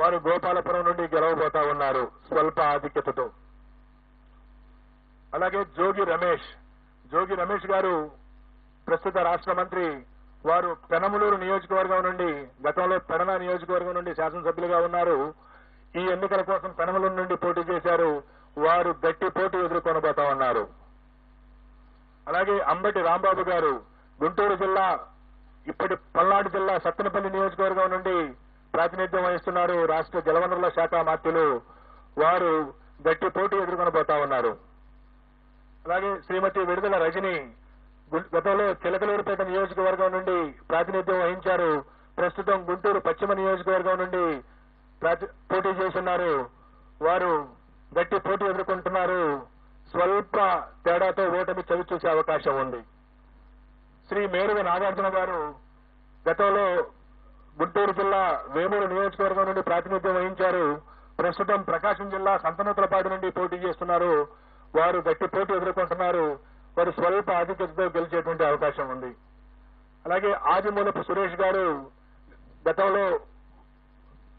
వారు గోపాలపురం నుండి గెలవబోతా ఉన్నారు స్వల్ప ఆధిక్యతతో. అలాగే జోగి రమేష్ గారు ప్రస్తుత రాష్ట్ర మంత్రి. వారు పెనమలూరు నియోజకవర్గం నుండి, గతంలో పెడన నియోజకవర్గం నుండి శాసనసభ్యులుగా ఉన్నారు. ఈ ఎన్నికల కోసం పెనమలూరు నుండి పోటీ చేశారు. వారు గట్టి పోటీ ఎదుర్కొనబోతా ఉన్నారు. అలాగే అంబటి రాంబాబు గారు గుంటూరు జిల్లా, ఇప్పటి పల్నాడు జిల్లా సత్తెనపల్లి నియోజకవర్గం నుండి ప్రాతినిధ్యం వహిస్తున్నారు. రాష్ట్ర జలవనరుల శాఖ మంత్రులు. వారు గట్టి పోటీ ఎదుర్కొనబోతా ఉన్నారు. అలాగే శ్రీమతి విడుదల రజని గతంలో చిలకలూరుపేట నియోజకవర్గం నుండి ప్రాతినిధ్యం వహించారు. ప్రస్తుతం గుంటూరు పశ్చిమ నియోజకవర్గం నుండి పోటీ చేస్తున్నారు. వారు గట్టి పోటీ ఎదుర్కొంటున్నారు. స్వల్ప తేడాతో ఓటమి చవిచూసే అవకాశం ఉంది. శ్రీ మేరుగ నాగార్జున గారు గతంలో గుంటూరు జిల్లా వేమూరు నియోజకవర్గం నుండి ప్రాతినిధ్యం వహించారు. ప్రస్తుతం ప్రకాశం జిల్లా సంతనూతలపాడు నుండి పోటీ చేస్తున్నారు. వారు గట్టి పోటీ ఎదుర్కొంటున్నారు. వారు స్వల్ప ఆధిక్యతతో గెలిచేటువంటి అవకాశం ఉంది. అలాగే ఆదిమూలపు సురేష్ గారు గతంలో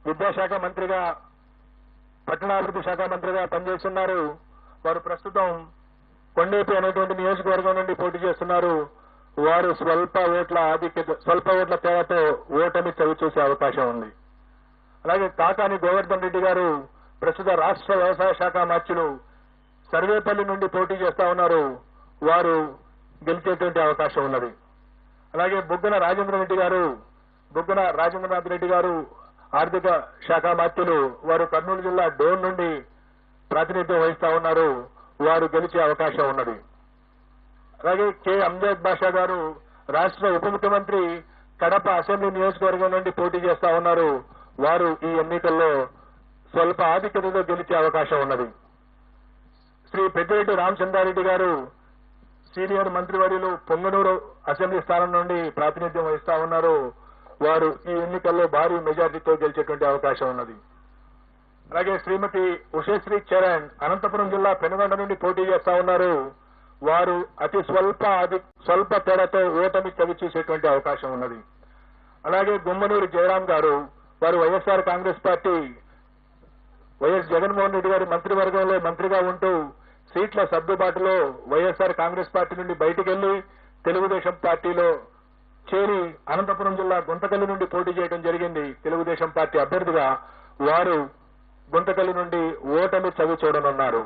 విద్యాశాఖ మంత్రిగా, పట్టణాభివృద్ధి శాఖ మంత్రిగా పనిచేస్తున్నారు. వారు ప్రస్తుతం కొండేపి అనేటువంటి నియోజకవర్గం నుండి పోటీ చేస్తున్నారు. వారు స్వల్ప ఓట్ల తేడాతో ఓటమి చవిచూసే అవకాశం ఉంది. అలాగే కాకాని గోవర్ధన్ రెడ్డి గారు ప్రస్తుత రాష్ట్ర వ్యవసాయ శాఖ మంత్రులు సర్వేపల్లి నుండి పోటీ చేస్తా ఉన్నారు. వారు గెలిచేటువంటి అవకాశం ఉన్నది. అలాగే బుగ్గన రాజేంద్రనాథ్ రెడ్డి గారు ఆర్థిక శాఖ మంత్రులు. వారు కర్నూలు జిల్లా డోన్ నుండి ప్రాతినిధ్యం వహిస్తా ఉన్నారు. వారు గెలిచే అవకాశం ఉన్నది. అలాగే కె అంజద్ బాషా గారు రాష్ట్ర ఉప ముఖ్యమంత్రి, కడప అసెంబ్లీ నియోజకవర్గం నుండి పోటీ చేస్తా ఉన్నారు. వారు ఈ ఎన్నికల్లో స్వల్ప ఆధిక్యతతో గెలిచే అవకాశం ఉన్నది. శ్రీ పెద్దిరెడ్డి రామచంద్రారెడ్డి గారు సీనియర్ మంత్రివర్యులు పొంగనూరు అసెంబ్లీ స్థానం నుండి ప్రాతినిధ్యం వహిస్తా ఉన్నారు. వారు ఈ ఎన్నికల్లో భారీ మెజార్టీతో గెలిచేటువంటి అవకాశం ఉన్నది. అలాగే శ్రీమతి ఉషశ్రీ చరణ్ అనంతపురం జిల్లా పెనుగొండ నుండి పోటీ చేస్తా ఉన్నారు. వారు అతి స్వల్ప తేడాతో ఓటమి చవిచూసేటువంటి అవకాశం ఉన్నది. అలాగే గుమ్మనూరు జయరాం గారు, వారు వైఎస్ఆర్ కాంగ్రెస్ పార్టీ, వైఎస్ జగన్మోహన్ రెడ్డి గారి మంత్రివర్గంలో మంత్రిగా ఉంటూ సీట్ల సర్దుబాటులో వైఎస్ఆర్ కాంగ్రెస్ పార్టీ నుండి బయటికి వెళ్లి తెలుగుదేశం పార్టీలో చేరి అనంతపురం జిల్లా గుంతకల్లి నుండి పోటీ చేయడం జరిగింది తెలుగుదేశం పార్టీ అభ్యర్థిగా. వారు గుంతకల్లి నుండి ఓటమి చవి చూడనున్నారు.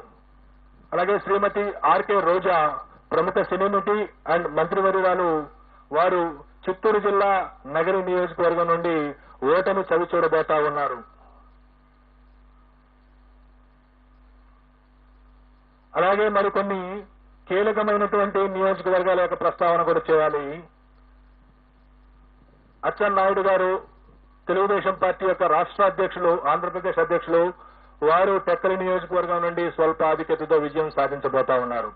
అలాగే శ్రీమతి ఆర్కే రోజా ప్రముఖ సినీ నటి అండ్ మంత్రివర్యురాలు. వారు చిత్తూరు జిల్లా నగరి నియోజకవర్గం నుండి ఓటమి చవి చూడబోతా ఉన్నారు. అలాగే మరికొన్ని కీలకమైనటువంటి నియోజకవర్గాల యొక్క ప్రస్తావన కూడా చేయాలి. అచ్చెన్నాయుడు గారు తెలుగుదేశం పార్టీ యొక్క రాష్ట్ర అధ్యక్షులు, ఆంధ్రప్రదేశ్ అధ్యక్షులు. వారు టెక్కలి నియోజకవర్గం నుండి స్వల్ప ఆధిక్యతతో విజయం సాధించబోతా ఉన్నారు.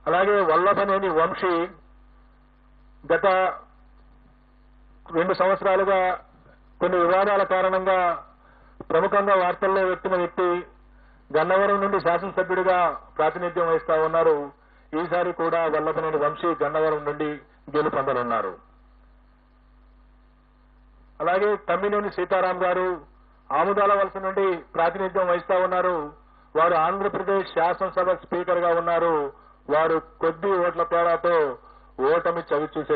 అలాగే వల్లభనేని వంశీ గత 2 సంవత్సరాలుగా కొన్ని వివాదాల కారణంగా ప్రముఖంగా వార్తల్లో వ్యక్తిన వ్యక్తి. గన్నవరం నుండి శాసనసభ్యుడిగా ప్రాతినిధ్యం వహిస్తా ఉన్నారు. ఈసారి కూడా వల్లభనేని వంశీ గన్నవరం నుండి గెలుపొందనున్నారు. అలాగే తమ్మినేని సీతారాం గారు ఆముదాల వలస నుండి ప్రాతినిధ్యం వహిస్తా ఉన్నారు. వారు ఆంధ్రప్రదేశ్ శాసనసభ స్పీకర్ గా ఉన్నారు. వారు కొద్ది ఓట్ల తేడాతో ఓటమి చవిచూసే